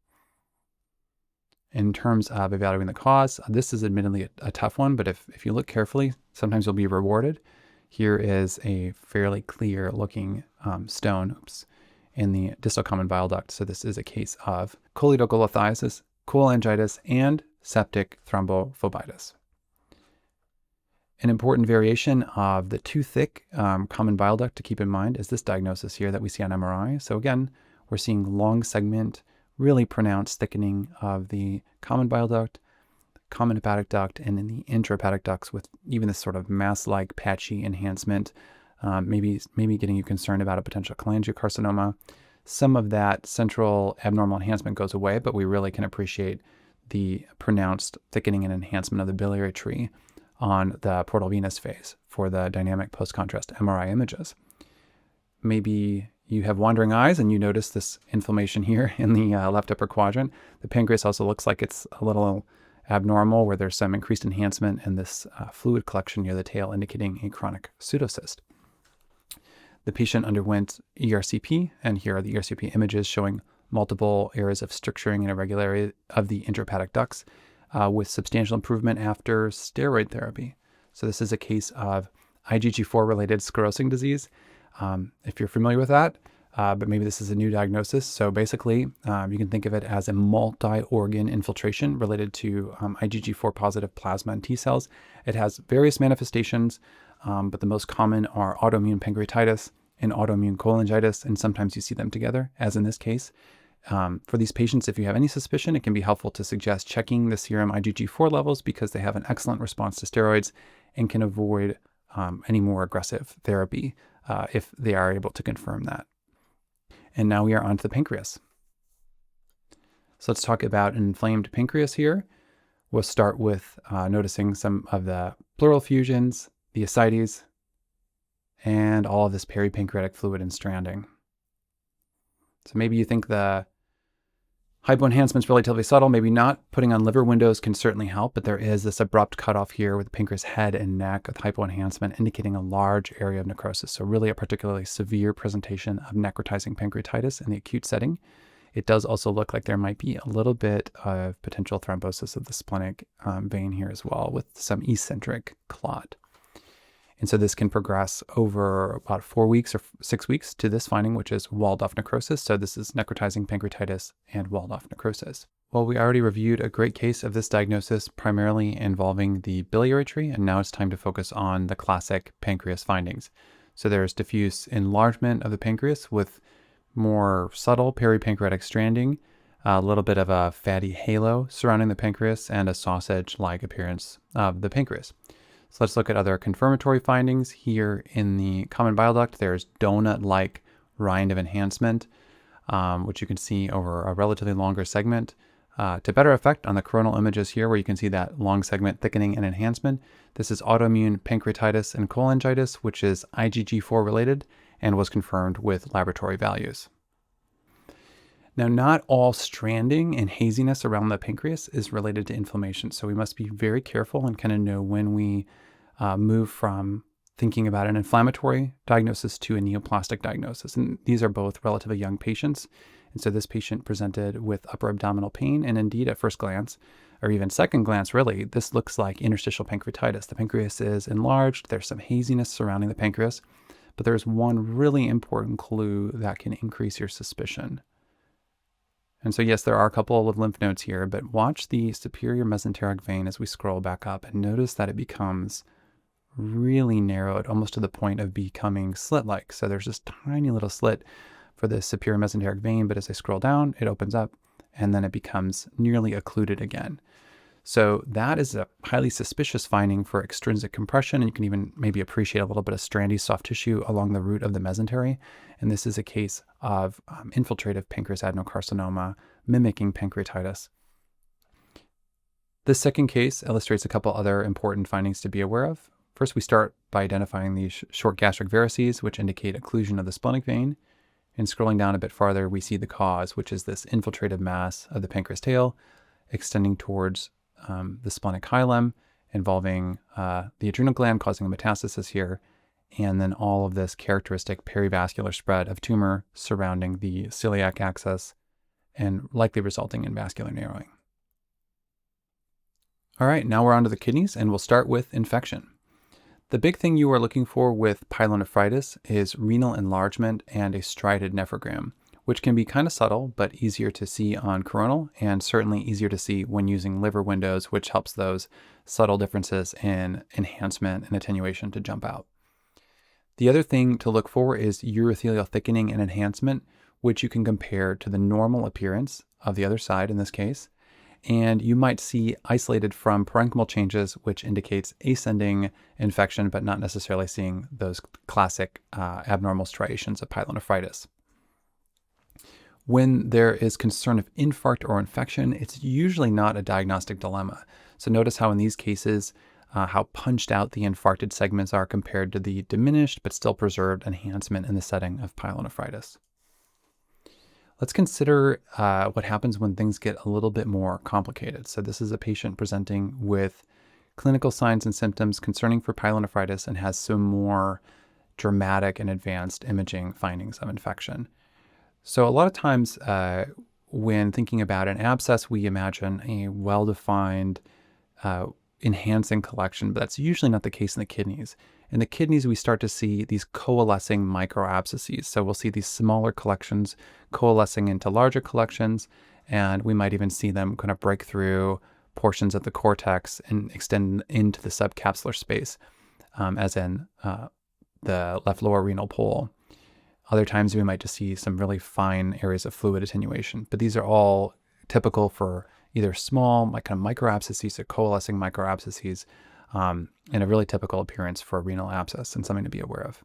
In terms of evaluating the cause, this is admittedly a tough one, but if you look carefully, sometimes you'll be rewarded. Here is a fairly clear looking stone in the distal common bile duct. So this is a case of choledocholithiasis, cholangitis, and septic thrombophlebitis. An important variation of the too thick common bile duct to keep in mind is this diagnosis here that we see on MRI. So again, we're seeing long segment, really pronounced thickening of the common bile duct, common hepatic duct, and in the intrahepatic ducts with even this sort of mass-like patchy enhancement, maybe getting you concerned about a potential cholangiocarcinoma. Some of that central abnormal enhancement goes away, but we really can appreciate the pronounced thickening and enhancement of the biliary tree on the portal venous phase for the dynamic post-contrast MRI images. Maybe you have wandering eyes and you notice this inflammation here in the left upper quadrant. The pancreas also looks like it's a little abnormal where there's some increased enhancement and this fluid collection near the tail indicating a chronic pseudocyst. The patient underwent ERCP, and here are the ERCP images showing multiple areas of stricturing and irregularity of the intrahepatic ducts with substantial improvement after steroid therapy. So this is a case of IgG4-related sclerosing disease, if you're familiar with that, but maybe this is a new diagnosis. So basically, you can think of it as a multi-organ infiltration related to IgG4-positive plasma and T cells. It has various manifestations, but the most common are autoimmune pancreatitis and autoimmune cholangitis, and sometimes you see them together, as in this case. For these patients, if you have any suspicion, it can be helpful to suggest checking the serum IgG4 levels because they have an excellent response to steroids and can avoid any more aggressive therapy if they are able to confirm that. And now we are on to the pancreas. So let's talk about an inflamed pancreas here. We'll start with noticing some of the pleural effusions, the ascites, and all of this peripancreatic fluid and stranding. So maybe you think the hypoenhancement is relatively subtle, maybe not. Putting on liver windows can certainly help, but there is this abrupt cutoff here with the pancreas head and neck with hypoenhancement indicating a large area of necrosis. So really a particularly severe presentation of necrotizing pancreatitis in the acute setting. It does also look like there might be a little bit of potential thrombosis of the splenic vein here as well with some eccentric clot. And so this can progress over about 4 weeks or 6 weeks to this finding, which is walled-off necrosis. So this is necrotizing pancreatitis and walled-off necrosis. Well, we already reviewed a great case of this diagnosis, primarily involving the biliary tree, and now it's time to focus on the classic pancreas findings. So there's diffuse enlargement of the pancreas with more subtle peripancreatic stranding, a little bit of a fatty halo surrounding the pancreas, and a sausage-like appearance of the pancreas. So let's look at other confirmatory findings. Here in the common bile duct, there's donut-like rind of enhancement, which you can see over a relatively longer segment. To better effect on the coronal images here, where you can see that long segment thickening and enhancement. This is autoimmune pancreatitis and cholangitis, which is IgG4 related and was confirmed with laboratory values. Now, not all stranding and haziness around the pancreas is related to inflammation. So we must be very careful and kind of know when we move from thinking about an inflammatory diagnosis to a neoplastic diagnosis. And these are both relatively young patients. And so this patient presented with upper abdominal pain. And indeed, at first glance, or even second glance, really, this looks like interstitial pancreatitis. The pancreas is enlarged. There's some haziness surrounding the pancreas. But there's one really important clue that can increase your suspicion. And so, yes, there are a couple of lymph nodes here, but watch the superior mesenteric vein as we scroll back up and notice that it becomes really narrowed, almost to the point of becoming slit-like. So there's this tiny little slit for the superior mesenteric vein, but as I scroll down, it opens up and then it becomes nearly occluded again. So that is a highly suspicious finding for extrinsic compression, and you can even maybe appreciate a little bit of strandy soft tissue along the root of the mesentery. And this is a case of infiltrative pancreas adenocarcinoma mimicking pancreatitis. This second case illustrates a couple other important findings to be aware of. First, we start by identifying these short gastric varices, which indicate occlusion of the splenic vein. And scrolling down a bit farther, we see the cause, which is this infiltrative mass of the pancreas tail extending towards the splenic hilum, involving the adrenal gland, causing a metastasis here, and then all of this characteristic perivascular spread of tumor surrounding the celiac axis and likely resulting in vascular narrowing. All right, now we're on to the kidneys, and we'll start with infection. The big thing you are looking for with pyelonephritis is renal enlargement and a striated nephrogram, which can be kind of subtle, but easier to see on coronal, and certainly easier to see when using liver windows, which helps those subtle differences in enhancement and attenuation to jump out. The other thing to look for is urothelial thickening and enhancement, which you can compare to the normal appearance of the other side in this case. And you might see isolated from parenchymal changes, which indicates ascending infection, but not necessarily seeing those classic abnormal striations of pyelonephritis. When there is concern of infarct or infection, it's usually not a diagnostic dilemma. So notice how in these cases, how punched out the infarcted segments are compared to the diminished but still preserved enhancement in the setting of pyelonephritis. Let's consider what happens when things get a little bit more complicated. So this is a patient presenting with clinical signs and symptoms concerning for pyelonephritis and has some more dramatic and advanced imaging findings of infection. So a lot of times when thinking about an abscess, we imagine a well-defined enhancing collection, but that's usually not the case in the kidneys. In the kidneys, we start to see these coalescing microabscesses. So we'll see these smaller collections coalescing into larger collections, and we might even see them kind of break through portions of the cortex and extend into the subcapsular space, as in the left lower renal pole. Other times we might just see some really fine areas of fluid attenuation, but these are all typical for either small, like kind of microabscesses or coalescing microabscesses, and a really typical appearance for a renal abscess and something to be aware of.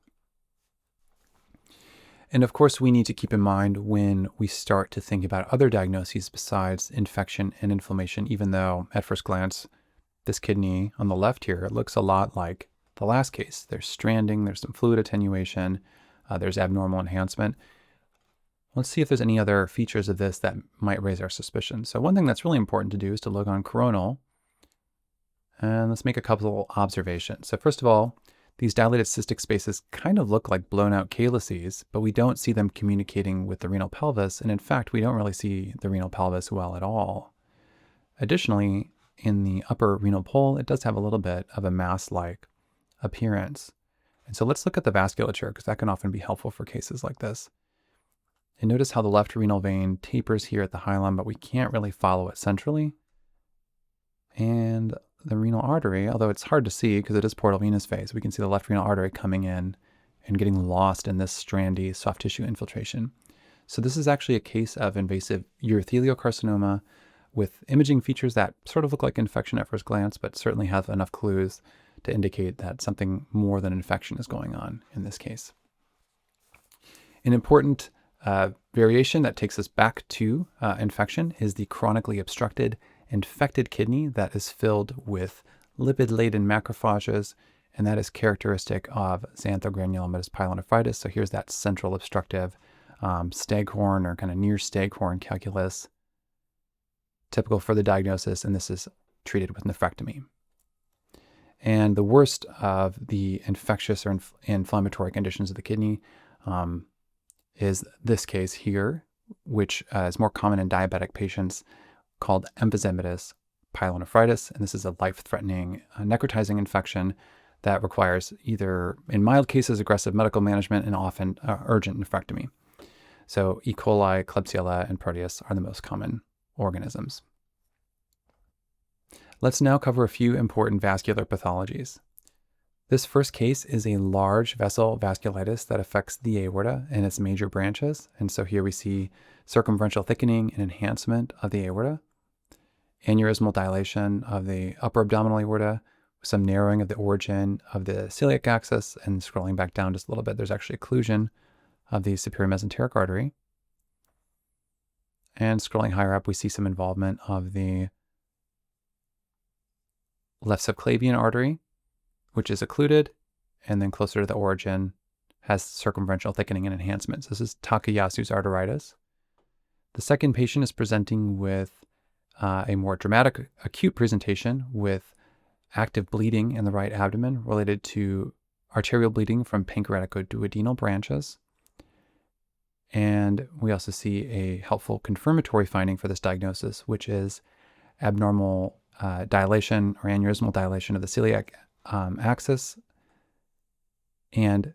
And of course, we need to keep in mind when we start to think about other diagnoses besides infection and inflammation, even though at first glance, this kidney on the left here looks a lot like the last case. There's stranding, there's some fluid attenuation, there's abnormal enhancement. Let's see if there's any other features of this that might raise our suspicion. So one thing that's really important to do is to look on coronal, and let's make a couple observations. So first of all, these dilated cystic spaces kind of look like blown out calyces, but we don't see them communicating with the renal pelvis. And in fact, we don't really see the renal pelvis well at all. Additionally, in the upper renal pole, it does have a little bit of a mass-like appearance. And so let's look at the vasculature, because that can often be helpful for cases like this. And notice how the left renal vein tapers here at the hilum, but we can't really follow it centrally. And the renal artery, although it's hard to see because it is portal venous phase, we can see the left renal artery coming in and getting lost in this strandy soft tissue infiltration. So this is actually a case of invasive urothelial carcinoma with imaging features that sort of look like infection at first glance, but certainly have enough clues to indicate that something more than infection is going on in this case. An important variation that takes us back to infection is the chronically obstructed infected kidney that is filled with lipid-laden macrophages, and that is characteristic of xanthogranulomatous pyelonephritis. So here's that central obstructive staghorn or kind of near staghorn calculus, typical for the diagnosis, and this is treated with nephrectomy. And the worst of the infectious or inflammatory conditions of the kidney is this case here, which is more common in diabetic patients, called emphysematous pyelonephritis. And this is a life-threatening necrotizing infection that requires either, in mild cases, aggressive medical management and often urgent nephrectomy. So E. coli, Klebsiella, and Proteus are the most common organisms. Let's now cover a few important vascular pathologies. This first case is a large vessel vasculitis that affects the aorta and its major branches. And so here we see circumferential thickening and enhancement of the aorta, aneurysmal dilation of the upper abdominal aorta, some narrowing of the origin of the celiac axis, and scrolling back down just a little bit, there's actually occlusion of the superior mesenteric artery. And scrolling higher up, we see some involvement of the left subclavian artery, which is occluded, and then closer to the origin has circumferential thickening and enhancement. So this is Takayasu's arteritis. The second patient is presenting with a more dramatic acute presentation with active bleeding in the right abdomen related to arterial bleeding from pancreatic or duodenal branches. And we also see a helpful confirmatory finding for this diagnosis, which is abnormal dilation or aneurysmal dilation of the celiac axis and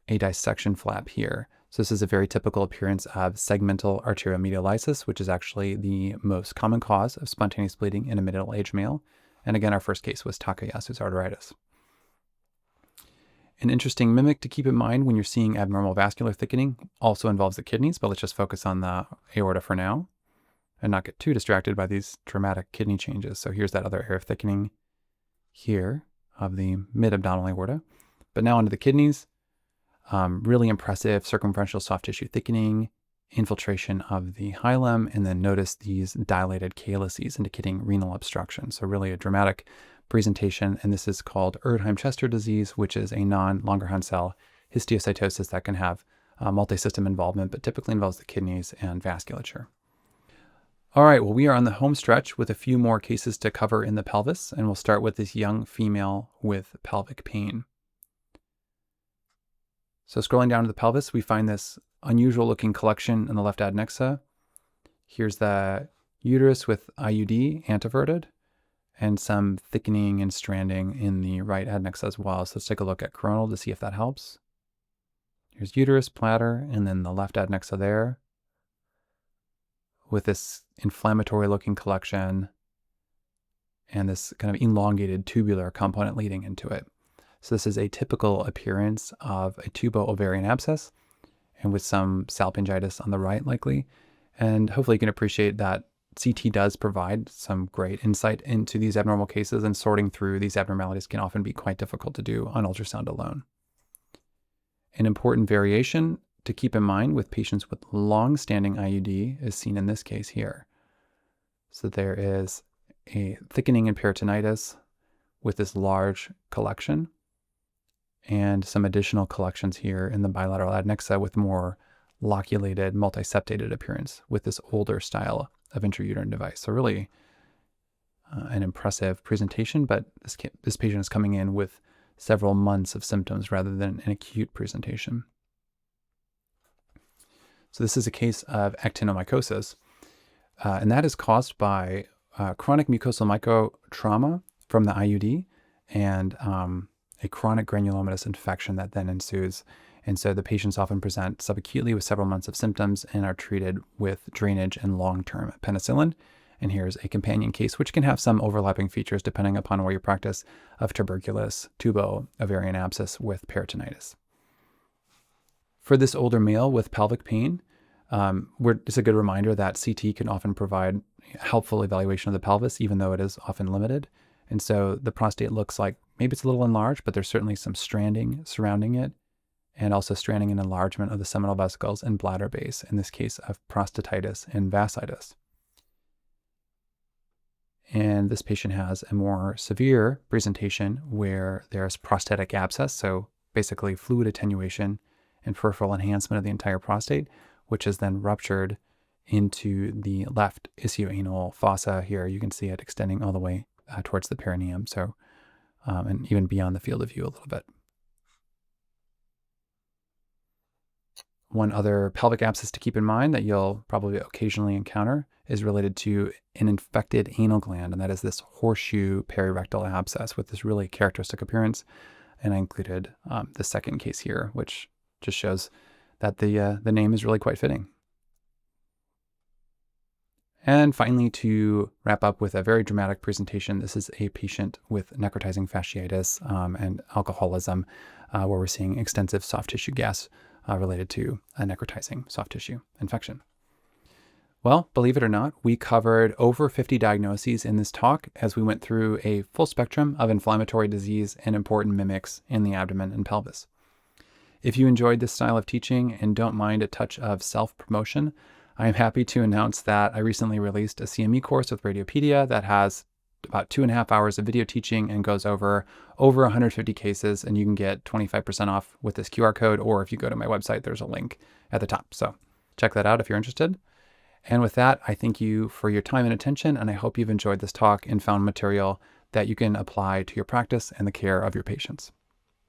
a dissection flap here. So this is a very typical appearance of segmental arteriomedialysis, which is actually the most common cause of spontaneous bleeding in a middle-aged male. And again, our first case was Takayasu's arteritis. An interesting mimic to keep in mind when you're seeing abnormal vascular thickening also involves the kidneys, but let's just focus on the aorta for now and not get too distracted by these dramatic kidney changes. So here's that other area of thickening here of the mid-abdominal aorta. But now onto the kidneys. Really impressive circumferential soft tissue thickening, infiltration of the hilum, and then notice these dilated calyces indicating renal obstruction. So really a dramatic presentation, and this is called Erdheim-Chester disease, which is a non-Langerhans cell histiocytosis that can have multi-system involvement, but typically involves the kidneys and vasculature. All right, well, we are on the home stretch with a few more cases to cover in the pelvis, and we'll start with this young female with pelvic pain. So scrolling down to the pelvis, we find this unusual looking collection in the left adnexa. Here's the uterus with IUD anteverted, and some thickening and stranding in the right adnexa as well. So let's take a look at coronal to see if that helps. Here's uterus, bladder, and then the left adnexa there with this inflammatory looking collection and this kind of elongated tubular component leading into it. So this is a typical appearance of a tubo-ovarian abscess, and with some salpingitis on the right likely. And hopefully you can appreciate that CT does provide some great insight into these abnormal cases, and sorting through these abnormalities can often be quite difficult to do on ultrasound alone. An important variation to keep in mind with patients with long-standing IUD is seen in this case here. So there is a thickening in peritonitis with this large collection, and some additional collections here in the bilateral adnexa with more loculated, multiseptated appearance with this older style of intrauterine device. So really an impressive presentation, but this patient is coming in with several months of symptoms rather than an acute presentation. So this is a case of actinomycosis, and that is caused by chronic mucosal microtrauma from the IUD and a chronic granulomatous infection that then ensues. And so the patients often present subacutely with several months of symptoms and are treated with drainage and long-term penicillin. And here's a companion case, which can have some overlapping features depending upon where you practice, of tuberculous tubo-ovarian abscess with peritonitis. For this older male with pelvic pain, it's a good reminder that CT can often provide helpful evaluation of the pelvis, even though it is often limited. And so the prostate looks like maybe it's a little enlarged, but there's certainly some stranding surrounding it, and also stranding and enlargement of the seminal vesicles and bladder base, in this case of prostatitis and vascitis. And this patient has a more severe presentation where there's prostatic abscess, so basically fluid attenuation and peripheral enhancement of the entire prostate, which is then ruptured into the left ischioanal fossa here. You can see it extending all the way towards the perineum, so and even beyond the field of view a little bit. One other pelvic abscess to keep in mind that you'll probably occasionally encounter is related to an infected anal gland, and that is this horseshoe perirectal abscess with this really characteristic appearance. And I included the second case here, which just shows that the name is really quite fitting. And finally, to wrap up with a very dramatic presentation, this is a patient with necrotizing fasciitis and alcoholism, where we're seeing extensive soft tissue gas related to a necrotizing soft tissue infection. Well, believe it or not, we covered over 50 diagnoses in this talk as we went through a full spectrum of inflammatory disease and important mimics in the abdomen and pelvis. If you enjoyed this style of teaching and don't mind a touch of self-promotion, I am happy to announce that I recently released a CME course with Radiopedia that has about 2.5 hours of video teaching and goes over 150 cases, and you can get 25% off with this QR code, or if you go to my website, there's a link at the top. So check that out if you're interested. And with that, I thank you for your time and attention, and I hope you've enjoyed this talk and found material that you can apply to your practice and the care of your patients.